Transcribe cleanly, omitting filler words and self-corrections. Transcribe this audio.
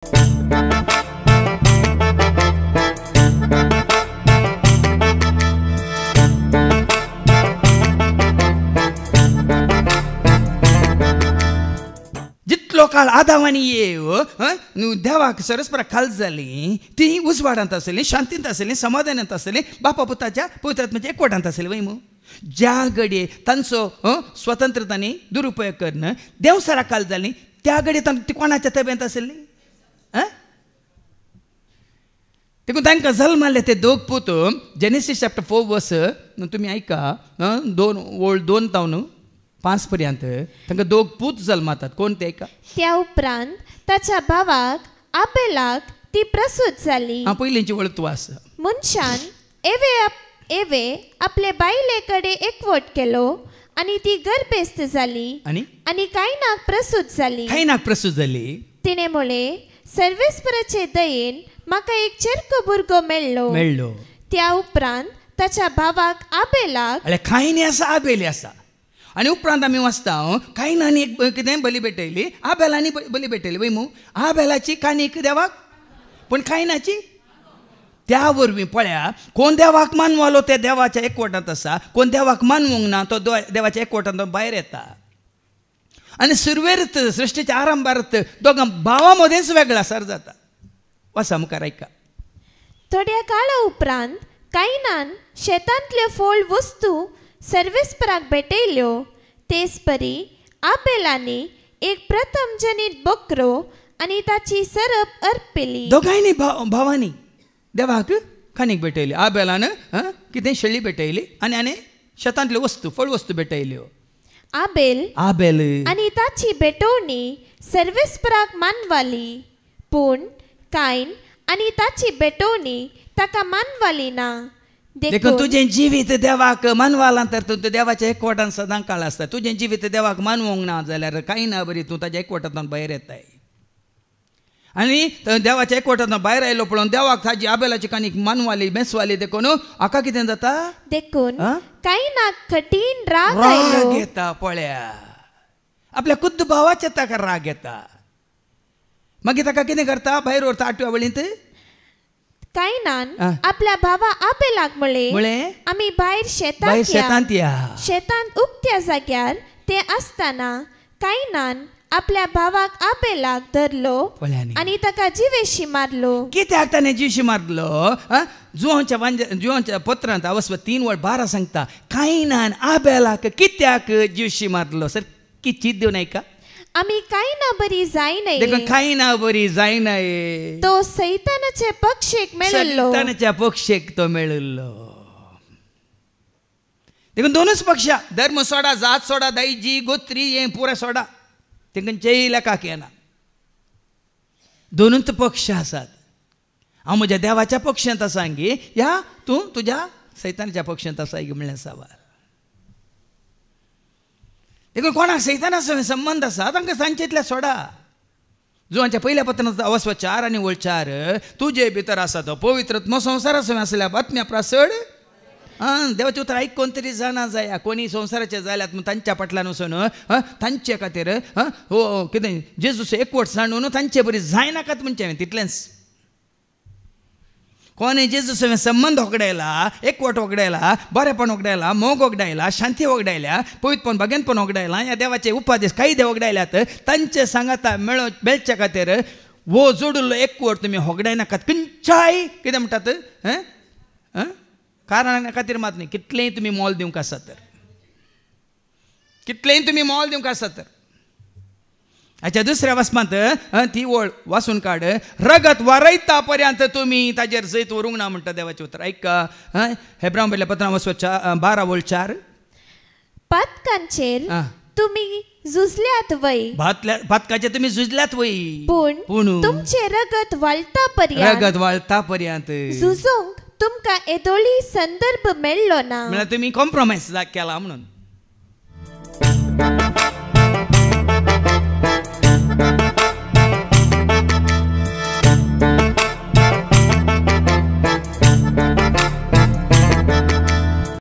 जितलो काळ आदावानी येव न्हू देवाक सरस्परा खाल जाली ती उजवाडांत आसली, शांतींत आसली, समाधानांत आसली, बापा पुताच्या पवित्रात्म्याच्या एकवटांत आसली वय मू. ज्या घडये तांचो स्वतंत्रतानी दुरुपयोग करून देव सरा काल जाली त्या घडये ती कोणाच्या ताब्यांत आसली. देखून तांकां जल्माले ते दोग पूत जेनेसीस चॅप्टर 4 वर्स तुम्ही ऐका 2 तावन 5 पर्यंत तांकां दोग पूत जल्मातात. कोण ते ऐका. त्या उपरांत ताच्या भावाक आबेलाक ती प्रसूत जाली. पयलींची वळतू आसा. मनशान एवे आपले बायलेकडे एकवट केलो आणि ती गर्भेस्त झाली आणि कायनाक प्रसूत जाली. तिने मुळे सर्वेस्पराचे दयेन म्हाका एक चेरको भुरगो मेळ्ळो. त्या उपरांत ताच्या भावाक आबेलाक कायनी आसा आबेली आसा आणि उपरांत आमी वाचता कायनानी एक कितें बली भेटयली, आबेलानी बली भेटयली वय मू. आबेलाची कानीक देवाक पण कायनाची त्या वरवीं पळया कोण देवाक मानवालो ते देवाच्या एकवटांत आसा, कोण देवाक मानवंक ना तो देवाच्या एकवटांत भायर येता. आणि सुरवेर सृष्टीच्या आरंभात दोगां भावां मदेंच वेगळा सर जाता. वाचा मुखार ऐका. थोड्या काळा उपरांत कायनान शेतांतल्यो फोळ वस्तू सर्वेस्पराक भेटयल्यो. तेच परी आबेलानी एक प्रथम जनीत बकरो आणि ताची सरप अर्पिली. दोगांयनी भावांनी देवाक कानीक भेटयली. आबेलान कितें शेळी भेटयली आनी शेतांतल्यो वस्तू फळ वस्तू भेटयल्यो. आबेल आणि ताची भेटवणी सर्वेस्पराक मानवाली, पूण कायन आणि ताची भेटवणी ताका मानवाली ना. देखून तुझें जिवीत देवाक मानवाला तर तूं देवाच्या एकवटान सदां काळ आसता. तुझें जिवीत देवाक मानवंक ना जाल्यार कांय ना बरी तूं ताच्या एकवटांतल्यान भायर येताय. आणि देवाच्या एकवटांतल्यान भायर आयलो पळोवन देवाक ताजी आबेलाची कानीक मानवाली बेसवाली देखून हाका कितें जाता. देखून कायनाक कठीण राग येता. पळया आपल्या खुद्द भावाचे ताका राग येता. मागीर ताका कितें करता भायर व्हरता 8व्या वळींत. कायनान आपल्या भावा आबेलाक म्हळे आमी भायर शेतांत या. शेतांत उक्त्या जाग्यार ते आसतना कायनान आपल्या भावाक आबेलाक धरलो आणि ताका जिवेशी मारलो. कित्याक ताणें जिवेशी मारलो. जुवांच्या पत्रांत अवस्व 3:12 सांगता कायनान आबेलाक कित्याक जिवेशी मारलो. सर किती देव नाही का. आमी कायना बरी जायनाय. देखून कायना बरी जायनाय. तो सैतानाचे पक्षेक मेळिल्लो. सैतानाच्या पक्षेक तो मेळिल्लो. देखून दोनच पक्ष धर्म सोडा, जात सोडा, दैजी गोत्री हे पुरा सोडा. तेंकां जैला काक येना. दोनूच पक्ष आसात. हांव म्हज्या देवाच्या पक्षांत आसा गे या तूं तुज्या सैतानाच्या पक्षांत आसा गे म्हणलें सवाल. देखून कोणाक सैताना संबंध आसा तांकां सांचेतल्या सोडा. जुवांच्या पयल्या पत्रांत अवस्व 4 आनी 4 तुजे भितर आसा तो पवित्रत्म संवसारा आसल्या बातम्या प्रासड. देवाचें उतर आयक कोण तरी जाणा जाया. कोणी संवसाराचे जाल्यात तांच्या फाटल्यान वचून तांचे खातीर कितें जेजूस एकवट सांडून तांचे बरी जायनाकात म्हणचें तितलेंच. कोणी जेजूस संबंध वगडायला, एकवट वगडायला, बरेपण वगडायला, मोग वगडायला, शांती वगडायल्या, पवित्रपण भगेनपण वगडायला, ह्या देवाचे उपादेश काही देव वगडायल्यात तांचे सांगाता मेळच्या खातीर वो जोडुल्लो एकवट तुमी होगडाय नाकात. खंयच्याय कितें म्हणटात कारणा खातीर मात न्ही. कितलेंय तुमी मोल दिवंक आसा तर, कितलेंय तुमी मोल दिवंक आसा तर. हाच्या दुसऱ्या वचपांत ती वळ वाचून काड. रगत वारयता पर्यंत तुमी ताजेर जैत व्हरूंक ना म्हणटा देवाचें उतर. ऐका हेब्रांव बरयल्ल्या पत्रांत वचो 12:4 पातकांचेर तुमी झुजल्यात वय. पातकाचेर तुमी झुजल्यात वय. पूण तुमचे रगत वाळटा पर्यंत झुजूंक तुमकां येदोळी संदर्भ मेळ्ळो ना. म्हळ्यार तुमी कॉम्प्रोमायज केला म्हणून.